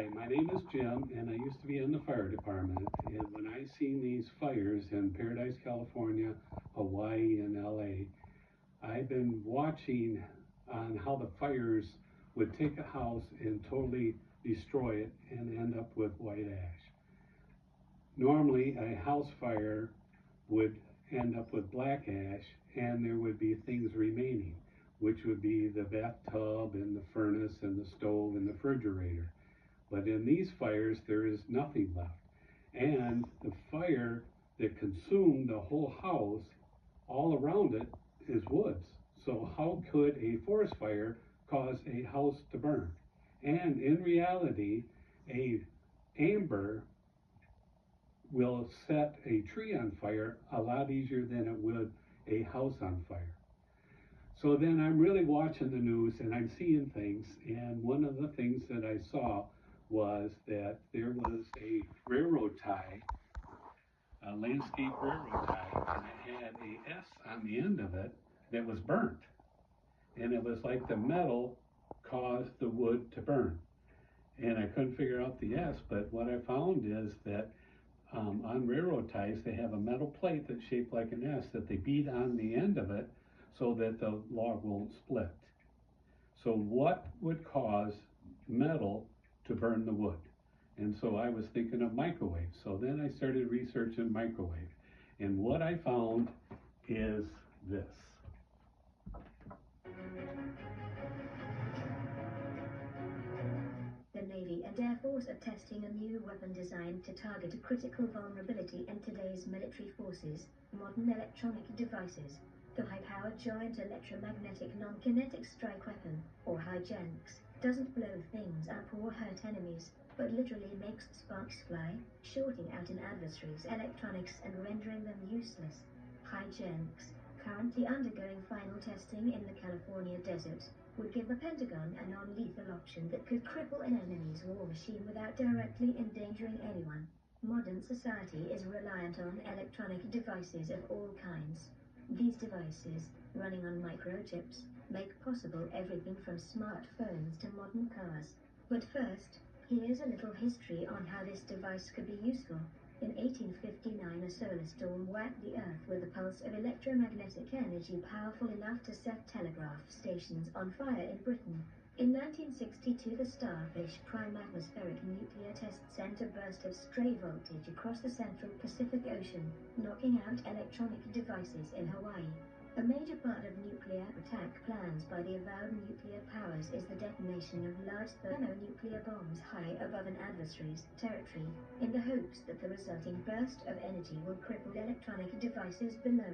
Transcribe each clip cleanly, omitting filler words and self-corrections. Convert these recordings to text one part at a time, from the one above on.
Hi, my name is Jim, and I used to be in the fire department. And when I seen these fires in Paradise, California, Hawaii, and LA, I've been watching on how the fires would take a house and totally destroy it and end up with white ash. Normally, a house fire would end up with black ash, and there would be things remaining, which would be the bathtub and the furnace and the stove and the refrigerator. But in these fires, there is nothing left. And the fire that consumed the whole house, all around it is woods. So how could a forest fire cause a house to burn? And in reality, a amber will set a tree on fire a lot easier than it would a house on fire. So then I'm really watching the news and I'm seeing things, and one of the things that I saw was that there was a railroad tie, a landscape railroad tie, and it had a S on the end of it that was burnt. And it was like the metal caused the wood to burn. And I couldn't figure out the S, but what I found is that on railroad ties, they have a metal plate that's shaped like an S that they beat on the end of it so that the log won't split. So what would cause metal to burn the wood? And so I was thinking of microwave. So then I started researching microwave. And what I found is this. The Navy and Air Force are testing a new weapon designed to target a critical vulnerability in today's military forces, modern electronic devices. The high-powered Joint Electromagnetic Non-Kinetic Strike Weapon, or HyGENX, doesn't blow things up or hurt enemies, but literally makes sparks fly, shorting out an adversary's electronics and rendering them useless. HyGENX, currently undergoing final testing in the California desert, would give the Pentagon a non-lethal option that could cripple an enemy's war machine without directly endangering anyone. Modern society is reliant on electronic devices of all kinds. These devices, running on microchips, make possible everything from smartphones to modern cars. But first, here's a little history on how this device could be useful. In 1859, a solar storm whacked the Earth with a pulse of electromagnetic energy powerful enough to set telegraph stations on fire in Britain. In 1962, the Starfish Prime Atmospheric Nuclear Test sent a burst of stray voltage across the central Pacific Ocean, knocking out electronic devices in Hawaii. A major part of nuclear attack plans by the avowed nuclear powers is the detonation of large thermonuclear bombs high above an adversary's territory, in the hopes that the resulting burst of energy will cripple electronic devices below.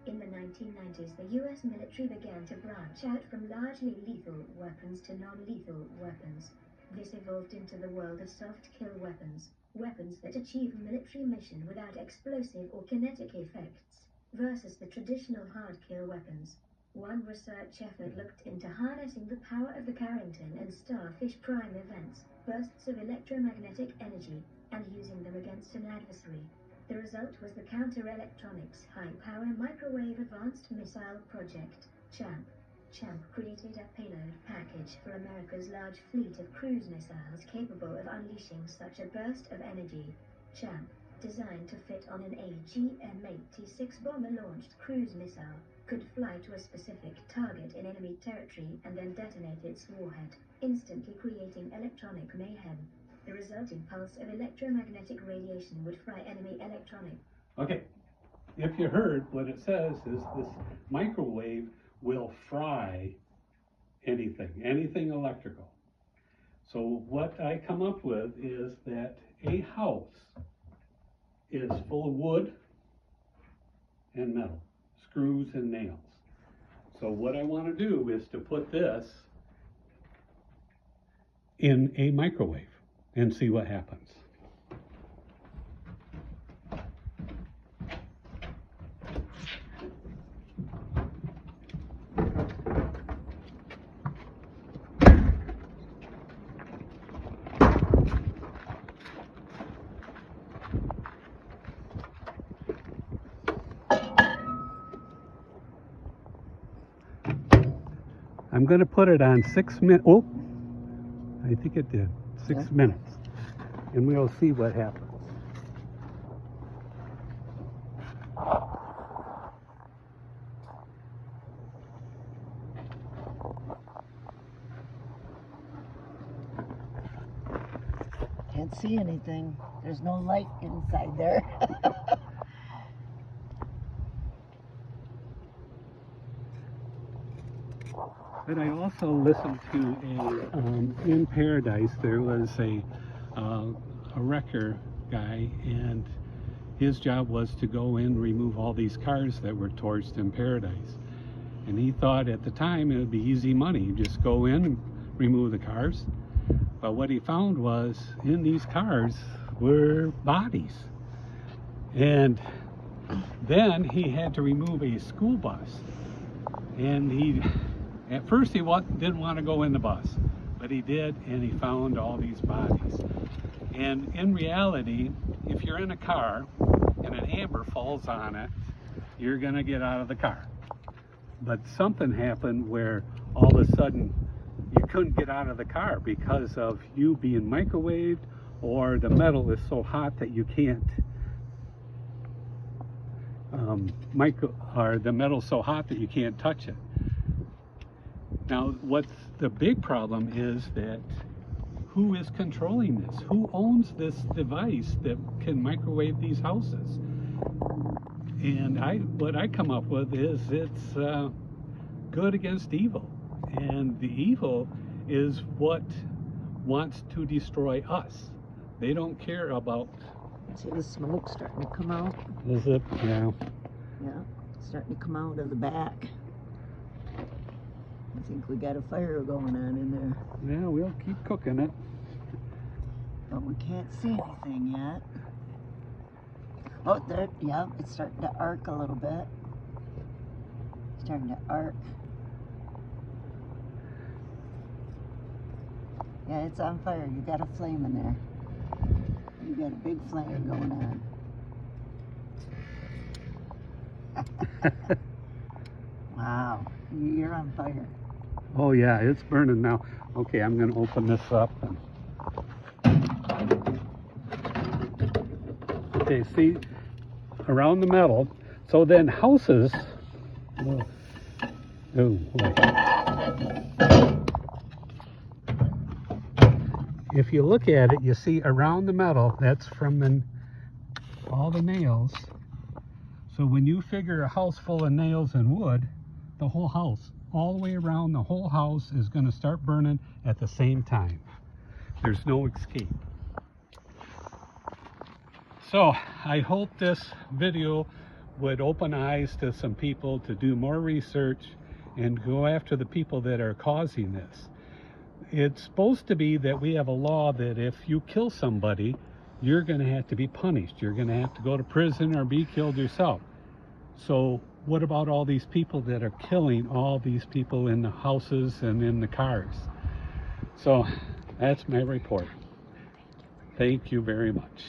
In the 1990s, the US military began to branch out from largely lethal weapons to non-lethal weapons. This evolved into the world of soft-kill weapons, weapons that achieve military mission without explosive or kinetic effects, versus the traditional hard-kill weapons. One research effort looked into harnessing the power of the Carrington and Starfish Prime events, bursts of electromagnetic energy, and using them against an adversary. The result was the Counter-Electronics High-Power Microwave Advanced Missile Project, CHAMP. CHAMP created a payload package for America's large fleet of cruise missiles capable of unleashing such a burst of energy. CHAMP, designed to fit on an AGM-86 bomber-launched cruise missile, could fly to a specific target in enemy territory and then detonate its warhead, instantly creating electronic mayhem. The resulting pulse of electromagnetic radiation would fry enemy electronics. Okay, if you heard, what it says is this microwave will fry anything electrical. So what I come up with is that a house is full of wood and metal, screws and nails. So what I want to do is to put this in a microwave and see what happens. I'm going to put it on 6 minutes. Oh, I I think it did. 6 Yeah. minutes. And we'll see what happens. Can't see anything. There's no light inside there. But I also listened to in Paradise, there was a wrecker guy, and his job was to go in and remove all these cars that were torched in Paradise. And he thought at the time it would be easy money, just go in and remove the cars. But what he found was in these cars were bodies. And then he had to remove a school bus. And at first he didn't want to go in the bus, but he did, and he found all these bodies. And in reality, if you're in a car and an amber falls on it, you're going to get out of the car. But something happened where all of a sudden you couldn't get out of the car because of you being microwaved, or the metal is so hot that you can't or the metal's so hot that you can't touch it. Now, what's the big problem is that who is controlling this? Who owns this device that can microwave these houses? And what I come up with is it's good against evil. And the evil is what wants to destroy us. They don't care about... See the smoke starting to come out? Is it? Yeah. Yeah, starting to come out of the back. I think we got a fire going on in there. Yeah, we'll keep cooking it. But we can't see anything yet. Oh, there, yeah, it's starting to arc a little bit. Starting to arc. Yeah, it's on fire. You got a flame in there. You got a big flame going on. Wow, you're on fire. Oh yeah, it's burning now. Okay, I'm going to open this up. Okay, see, around the metal. So then houses... Oh, wait. If you look at it, you see around the metal, that's from all the nails. So when you figure a house full of nails and wood, the whole house, all the way around, the whole house is going to start burning at the same time. There's no escape. So I hope this video would open eyes to some people to do more research and go after the people that are causing this. It's supposed to be that we have a law that if you kill somebody, you're going to have to be punished. You're going to have to go to prison or be killed yourself. So what about all these people that are killing all these people in the houses and in the cars? So that's my report. Thank you very much.